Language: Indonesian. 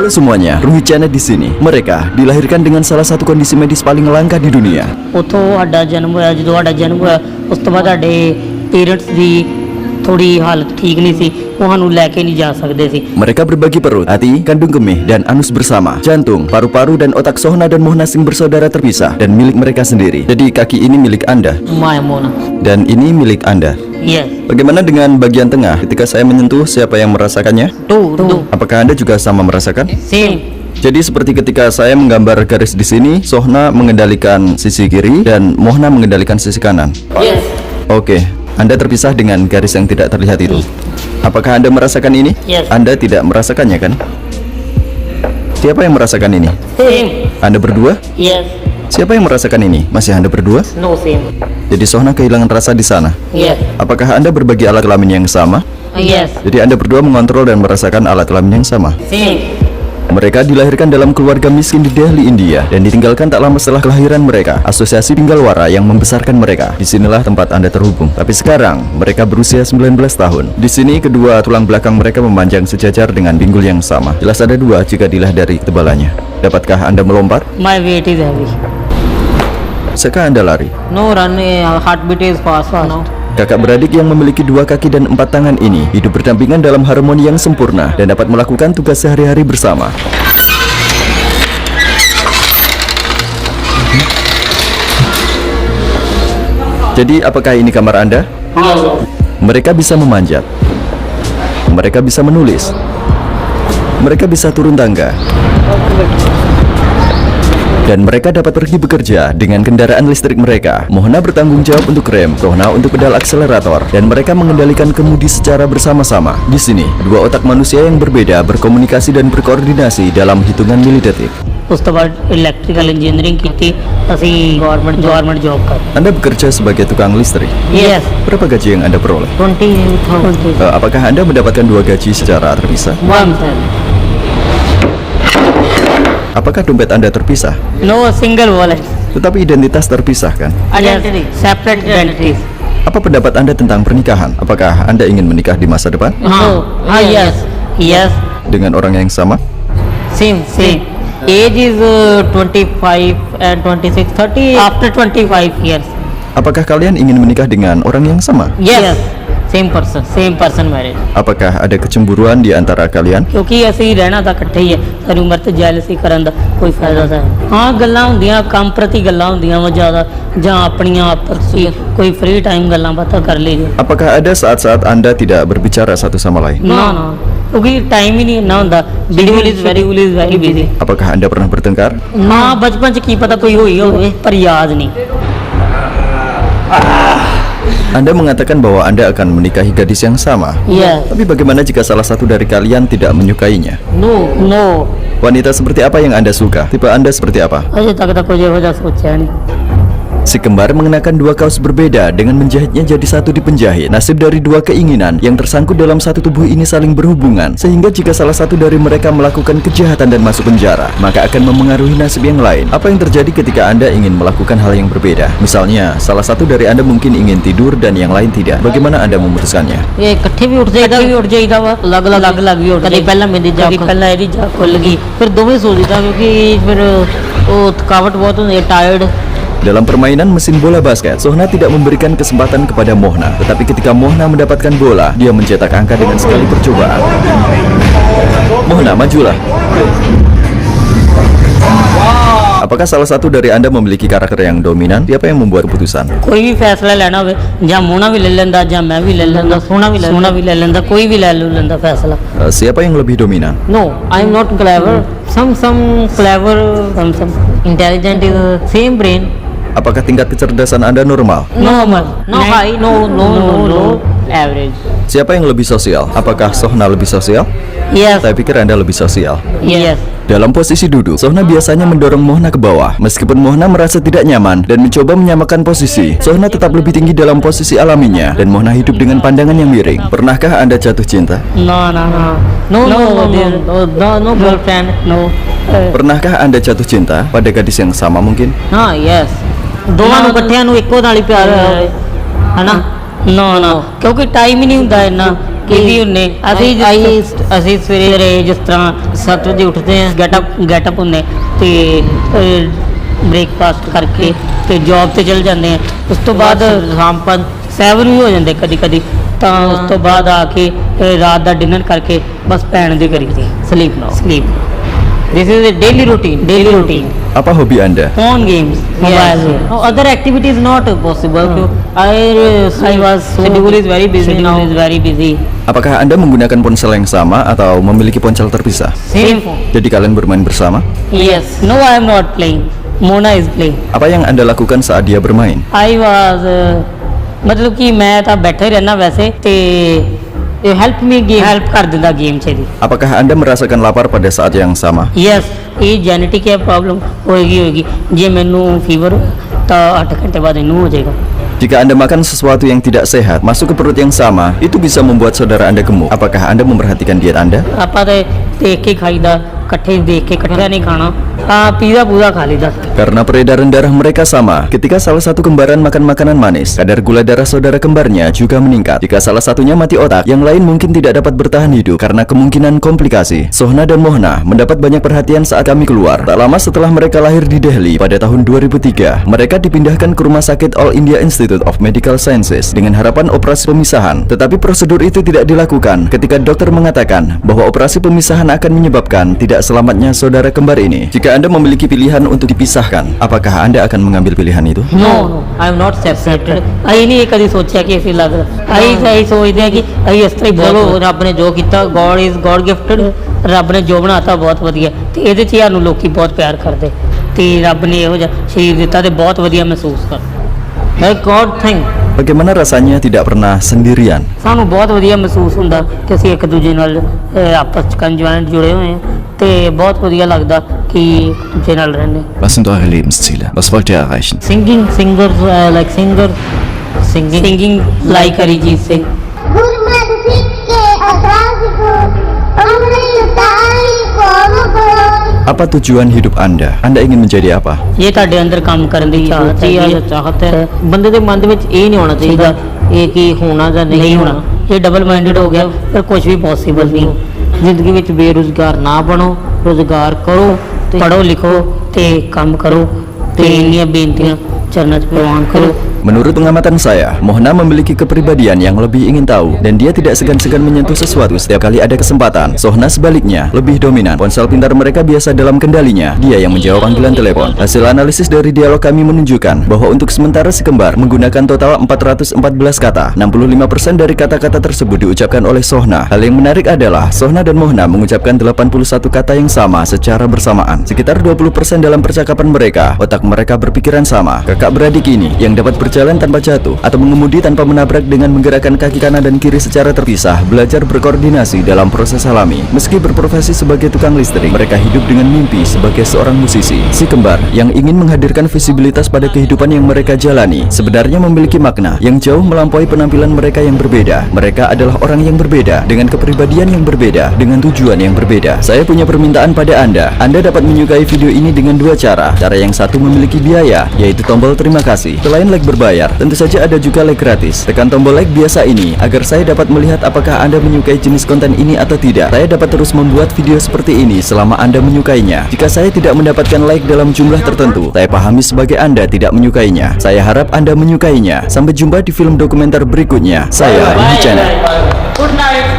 Halo semuanya, Ruhi Channel di sini. Mereka dilahirkan dengan salah satu kondisi medis paling langka di dunia. ਉੱਥੋਂ ਸਾਡਾ ਜਨਮ ਹੋਇਆ। ਜਦੋਂ ਸਾਡਾ ਜਨਮ ਹੋਇਆ ਉਸ ਤੋਂ ਬਾਅਦ ਸਾਡੇ ਪੇਰੈਂਟਸ ਦੀ ਥੋੜੀ ਹਾਲਤ ਠੀਕ ਨਹੀਂ ਸੀ, ਉਹ ਸਾਨੂੰ ਲੈ ਕੇ ਨਹੀਂ ਜਾ ਸਕਦੇ ਸੀ। Mereka berbagi perut, hati, kandung kemih, dan anus bersama. Jantung, paru-paru, dan otak Sohna dan Mohna Singh bersaudara terpisah dan milik mereka sendiri. Jadi kaki ini milik Anda Maya Mona. dan ini milik Anda. Yes. Bagaimana dengan bagian tengah? Ketika saya menyentuh, siapa yang merasakannya? Two. Apakah Anda juga sama merasakan? Same. Jadi seperti ketika saya menggambar garis di sini, Sohna mengendalikan sisi kiri dan Mohna mengendalikan sisi kanan. Yes. Oke, Anda terpisah dengan garis yang tidak terlihat itu. Apakah Anda merasakan ini? Yes. Anda tidak merasakannya kan? Siapa yang merasakan ini? Same. Anda berdua? Yes. Siapa yang merasakan ini? Masih Anda berdua? No same. Jadi Sohna kehilangan rasa di sana. Yes. Apakah Anda berbagi alat kelamin yang sama? Yes. Jadi Anda berdua mengontrol dan merasakan alat kelamin yang sama. Same. Mereka dilahirkan dalam keluarga miskin di Delhi, India, dan ditinggalkan tak lama setelah kelahiran mereka. Asosiasi Pinggalwara yang membesarkan mereka. Disinilah tempat Anda terhubung. Tapi sekarang mereka berusia 19 tahun. Di sini kedua tulang belakang mereka memanjang sejajar dengan pinggul yang sama. Jelas ada dua jika dilihat dari ketebalannya. Dapatkah Anda melompat? My weight is heavy. Bisakah Anda lari? No run. Heartbeat is fast. No. Kakak beradik yang memiliki dua kaki dan 4 tangan ini hidup berdampingan dalam harmoni yang sempurna dan dapat melakukan tugas sehari-hari bersama. Jadi apakah ini kamar Anda? Mereka bisa memanjat. Mereka bisa menulis. Mereka bisa turun tangga. Dan mereka dapat pergi bekerja dengan kendaraan listrik mereka. Mohna bertanggung jawab untuk rem, Sohna untuk pedal akselerator, dan mereka mengendalikan kemudi secara bersama-sama. Di sini, dua otak manusia yang berbeda berkomunikasi dan berkoordinasi dalam hitungan milidetik. ਉਸ ਤੋਂ ਬਾਅਦ electrical engineering ਕੀਤੀ ਅਸੀਂ government job ਕਰ। Anda bekerja sebagai tukang listrik. Yes. Berapa gaji yang Anda peroleh? 20,000 Apakah Anda mendapatkan dua gaji secara terpisah? one. Apakah dompet Anda terpisah? No single wallet. Tetapi identitas terpisah kan? Identity. Separate identity. Apa pendapat Anda tentang pernikahan? Apakah Anda ingin menikah di masa depan? Yes. Yes. Dengan orang yang sama? Same. Age is 25 and 26, 30 after 25 years. Apakah kalian ingin menikah dengan orang yang sama? Yes. Same person married. Apakah ada kecemburuan di antara kalian? ਕਿਉਂਕਿ ਅਸੀਂ ਰਹਿਣਾ ਤਾਂ ਇਕੱਠੇ ਹੀ ਹੈ, ਸਾਰੀ ਉਮਰ ਤੇ ਜੈਲਸੀ ਕਰਨ ਦਾ ਕੋਈ ਫਾਇਦਾ ਤਾਂ ਹੈ। ਹਾਂ ਗੱਲਾਂ ਹੁੰਦੀਆਂ, ਕੰਮ ਪ੍ਰਤੀ ਗੱਲਾਂ ਹੁੰਦੀਆਂ ਵਾ ਜ਼ਿਆਦਾ, ਜਾਂ ਆਪਣੀਆਂ ਆਪਸੀ ਕੋਈ ਫ੍ਰੀ ਟਾਈਮ ਗੱਲਾਂ ਬਾਤਾਂ ਕਰ ਲਈਏ। Apakah ada saat-saat Anda tidak berbicara satu sama lain? ਨਾ ਕਿਉਂਕਿ ਟਾਈਮ ਹੀ ਨਹੀਂ ਇੰਨਾ ਹੁੰਦਾ। Schedule is very busy. Apakah Anda pernah bertengkar? ਨਾ ਬਚਪਨ ਚ ਕੀ ਪਤਾ ਕੋਈ ਹੋਈ ਹੋਵੇ, ਪਰ ਯਾਦ ਨਹੀਂ। Anda mengatakan bahwa Anda akan menikahi gadis yang sama. Yes. Tapi bagaimana jika salah satu dari kalian tidak menyukainya? No. Wanita seperti apa yang Anda suka? Tipe Anda seperti apa? ਅਜੇ ਤੱਕ ਤਾਂ ਕੁਝ ਇਹੋ ਜਿਹਾ ਸੋਚਿਆ ਨਹੀਂ। Si kembar mengenakan dua kaos berbeda dengan menjahitnya jadi satu di penjahit. Nasib dari dua keinginan yang tersangkut dalam satu tubuh ini saling berhubungan, sehingga jika salah satu dari mereka melakukan kejahatan dan masuk penjara, maka akan memengaruhi nasib yang lain. Apa yang terjadi ketika Anda ingin melakukan hal yang berbeda? Misalnya, salah satu dari Anda mungkin ingin tidur dan yang lain tidak. Bagaimana Anda memutuskannya? ਇਹ ਇਕੱਠੇ ਵੀ ਉੱਠ ਜਾਈਦਾ ਵਾ, ਅਲੱਗ ਵੀ ਉੱਠ ਕਦੇ ਪਹਿਲਾਂ ਮੇਰੀ ਜਾਗ, ਪਹਿਲਾਂ ਇਹਦੀ ਜਾਗ ਖੁੱਲ ਗਈ, ਫਿਰ ਦੋਵੇਂ ਸੋ ਜਾਈਦਾ ਕਿਉਂਕਿ ਫਿਰ ਉਹ ਥਕਾਵਟ ਬਹੁਤ ਹੁੰਦੀ ਹੈ, ਟਾਇਰਡ। Dalam permainan mesin bola basket, Sohna tidak memberikan kesempatan kepada Mohna. Tetapi ketika Mohna mendapatkan bola, dia mencetak angka dengan sekali percobaan. Mohna, majulah. Apakah salah satu dari Anda memiliki karakter yang dominan? Siapa yang membuat keputusan? ਕੋਈ ਵੀ ਫੈਸਲਾ ਲੈਣਾ ਹੋਵੇ, ਜਾਂ ਮੋਨਾ ਵੀ ਲੈ ਲੈਂਦਾ, ਜਾਂ ਮੈਂ ਵੀ ਲੈ ਲੈਂਦਾ, ਸੋਨਾ ਵੀ ਲੈ ਲੈਂਦਾ, ਕੋਈ ਵੀ ਲੈ ਲੈਂਦਾ ਫੈਸਲਾ। Siapa yang lebih dominan? No, I am not clever. Some clever, some intelligent is same brain. Apakah tingkat kecerdasan Anda normal? Normal. No high, no low, average. Siapa yang lebih sosial? Apakah Sohna lebih sosial? Yes. Saya pikir Anda lebih sosial. Yes. Dalam posisi duduk, Sohna biasanya mendorong Mohna ke bawah. Meskipun Mohna merasa tidak nyaman dan mencoba menyamakan posisi, Sohna tetap lebih tinggi dalam posisi alaminya dan Mohna hidup dengan pandangan yang miring. Pernahkah Anda jatuh cinta? No girlfriend, no. Pernahkah Anda jatuh cinta pada gadis yang sama mungkin? Yes. ਦੋਵਾਂ ਨੂੰ ਇਕੱਠਿਆਂ ਨੂੰ ਇੱਕੋ ਨਾਲ ਹੀ ਪਿਆਰ ਹੈ ਨਾ। ਕਿਉਂਕਿ ਟਾਈਮ ਹੀ ਨਹੀਂ ਹੁੰਦਾ ਇੰਨਾ ਬਿਜ਼ੀ ਹੁੰਨੇ ਅਸੀਂ ਸਵੇਰੇ ਜਿਸ ਤਰ੍ਹਾਂ 7 ਵਜੇ ਉੱਠਦੇ ਹਾਂ, ਗੈਟਅਪ ਹੁੰਨੇ ਤੇ ਬ੍ਰੇਕਫਾਸਟ ਕਰਕੇ ਤੇ ਜੌਬ ਤੇ ਚਲ ਜਾਂਦੇ ਆ। ਉਸ ਤੋਂ ਬਾਅਦ ਸ਼ਾਮ 7 ਵੀ ਹੋ ਜਾਂਦੇ ਕਦੀ ਕਦੀ, ਤਾਂ ਉਸ ਤੋਂ ਬਾਅਦ ਆ ਕੇ ਰਾਤ ਦਾ ਡਿਨਰ ਕਰਕੇ ਬਸ ਪੈਣ ਦੀ ਕਰੀਦੀ sleep. This is a daily routine. Apa hobi Anda? Phone games, mobile. No, other activities not possible. I was schedule is very busy now. Schedule is very busy. Apakah Anda menggunakan ponsel yang sama atau memiliki ponsel terpisah? Same phone. Jadi kalian bermain bersama? Yes. No, I am not playing. Mona is playing. Apa yang Anda lakukan saat dia bermain? I was मतलब कि मैं ਤਾਂ ਬੈਠਾ ਹੀ ਰਹਿਣਾ ਵੈਸੇ ਤੇ Help me game. Help ਕਰ ਦਿੰਦਾ ਗੇਮ 'ਚ ਦੀ। Apakah Anda merasakan lapar pada saat yang sama? Yes, ਇਹ ਜੈਨੇਟਿਕ ਹੈ ਪ੍ਰੋਬਲਮ ਹੋਏਗੀ ਜੇ ਮੈਨੂੰ ਫੀਵਰ ਤਾਂ 8 ਘੰਟੇ ਬਾਅਦ ਇਹਨੂੰ ਹੋ ਜਾਏਗਾ। Jika Anda makan sesuatu yang tidak sehat masuk ke perut yang sama, itu bisa membuat saudara Anda gemuk. Apakah Anda memperhatikan diet Anda? ਆਪਾਂ ਤੇ ਦੇਖ ਕੇ ਖਾਈਦਾ, ਇਕੱਠੇ ਦੇਖ ਕੇ ਇਕੱਠਾ ਨਹੀਂ ਖਾਣਾ। ਪੀਜ਼ਾ ਪੂਰਾ ਖਾ ਲਈਦਾ। Karena peredaran darah mereka sama, ketika salah satu kembaran makan makanan manis, kadar gula darah saudara kembarnya juga meningkat. Jika salah satunya mati otak, yang lain mungkin tidak dapat bertahan hidup karena kemungkinan komplikasi. Sohna dan Mohna mendapat banyak perhatian saat kami keluar. Tak lama setelah mereka lahir di Delhi pada tahun 2003, mereka dipindahkan ke Rumah Sakit All India Institute of Medical Sciences dengan harapan operasi pemisahan. Tetapi prosedur itu tidak dilakukan ketika dokter mengatakan bahwa operasi pemisahan akan menyebabkan tidak selamatnya saudara kembar ini. Jika Anda memiliki pilihan untuk dipisahkan, apakah Anda akan mengambil pilihan itu? No, I am not separated. ਅਸੀਂ ਨਹੀਂ ਕਦੀ ਸੋਚਿਆ ਕਿ ਅਸੀਂ ਲੱਗ ਅਸੀਂ ਸੋਚਦੇ ਹਾਂ ਕਿ ਅਸੀਂ ਇਸ ਤਰ੍ਹਾਂ ਹੀ ਚਲੋ ਬਹੁਤ ਰੱਬ ਨੇ ਜੋ ਕੀਤਾ, God is God gifted. ਰੱਬ ਨੇ ਜੋ ਬਣਾਤਾ ਬਹੁਤ ਵਧੀਆ ਤੇ ਇਹਦੇ 'ਚ ਸਾਨੂੰ ਲੋਕੀ ਬਹੁਤ ਪਿਆਰ ਕਰਦੇ ਤੇ ਰੱਬ ਨੇ ਇਹੋ ਜਿਹਾ ਸਰੀਰ ਦਿੱਤਾ ਤੇ ਬਹੁਤ ਵਧੀਆ ਮਹਿਸੂਸ ਕਰ Like God thing. Bagaimana rasanya tidak pernah sendirian? ਸਾਨੂੰ ਬਹੁਤ ਵਧੀਆ ਮਹਿਸੂਸ ਹੁੰਦਾ ਕਿ ਅਸੀਂ ਇੱਕ ਦੂਜੇ ਨਾਲ ਆਪਸ 'ਚ ਕੰਜੁਆਇੰਟ ਜੁੜੇ ਹੋਏ ਹਾਂ ਤੇ ਬਹੁਤ ਵਧੀਆ ਲੱਗਦਾ ਕਿ ਇੱਕ ਦੂਜੇ ਨਾਲ ਰਹਿੰਦੇ। Was sind eure Lebensziele? Was wollt ihr erreichen? Singing, singing. Singing like Arijit Singh. Gurmat Sikh के आगाज को हमने लुटाई कौम को। Apa tujuan hidup Anda? Anda ingin menjadi apa? ਇਹ ਤੁਹਾਡੇ ਅੰਦਰ ਕੰਮ ਕਰਨ ਦੀ ਚਾਹਤ ਹੈ। ਚਾਹਤ ਹੈ ਬੰਦੇ ਦੇ ਮਨ ਦੇ ਵਿੱਚ ਇਹ ਨਹੀਂ ਹੋਣਾ ਚਾਹੀਦਾ ਇਹ ਕੀ ਹੋਣਾ ਜਾਂ ਨਹੀਂ ਹੋਣਾ, ਇਹ ਡਬਲ ਮਾਈਂਡਡ ਹੋ ਗਿਆ ਫਿਰ ਕੁਝ ਵੀ ਪੋਸੀਬਲ ਨਹੀਂ। ਜ਼ਿੰਦਗੀ ਵਿੱਚ ਬੇਰੁਜ਼ਗਾਰ ਨਾ ਬਣੋ, ਰੁਜ਼ਗਾਰ ਕਰੋ ਤੇ ਪੜ੍ਹੋ ਲਿਖੋ ਤੇ ਕੰਮ ਕਰੋ ਤੇ ਇੰਨੀਆਂ ਬੇਨਤੀਆਂ ਚਰਨਾਂ 'ਚ ਪ੍ਰਵਾਨ ਕਰੋ। Menurut pengamatan saya, Mohna memiliki kepribadian yang lebih ingin tahu dan dia tidak segan-segan menyentuh sesuatu setiap kali ada kesempatan. Sohna sebaliknya, lebih dominan. Ponsel pintar mereka biasa dalam kendalinya. Dia yang menjawab panggilan telepon. Hasil analisis dari dialog kami menunjukkan bahwa untuk sementara si kembar menggunakan total 414 kata. 65% dari kata-kata tersebut diucapkan oleh Sohna. Hal yang menarik adalah Sohna dan Mohna mengucapkan 81 kata yang sama secara bersamaan. Sekitar 20% dalam percakapan mereka, otak mereka berpikiran sama. Kakak beradik ini yang dapat berjalan tanpa jatuh atau mengemudi tanpa menabrak dengan menggerakkan kaki kanan dan kiri secara terpisah, belajar berkoordinasi dalam proses alami. Meski berprofesi sebagai tukang listrik, mereka hidup dengan mimpi sebagai seorang musisi. Si kembar yang ingin menghadirkan visibilitas pada kehidupan yang mereka jalani sebenarnya memiliki makna yang jauh melampaui penampilan mereka yang berbeda. Mereka adalah orang yang berbeda dengan kepribadian yang berbeda, dengan tujuan yang berbeda. Saya punya permintaan pada Anda. Anda dapat menyukai video ini dengan dua cara. Cara yang satu memiliki biaya, yaitu tombol terima kasih. Selain like berbayar, tentu saja ada juga like gratis. Tekan tombol like biasa ini agar saya dapat melihat apakah Anda menyukai jenis konten ini atau tidak. Saya dapat terus membuat video seperti ini selama Anda menyukainya. Jika saya tidak mendapatkan like dalam jumlah tertentu, saya pahami sebagai Anda tidak menyukainya. Saya harap Anda menyukainya. Sampai jumpa di film dokumenter berikutnya. Saya Ini Channel. Good night.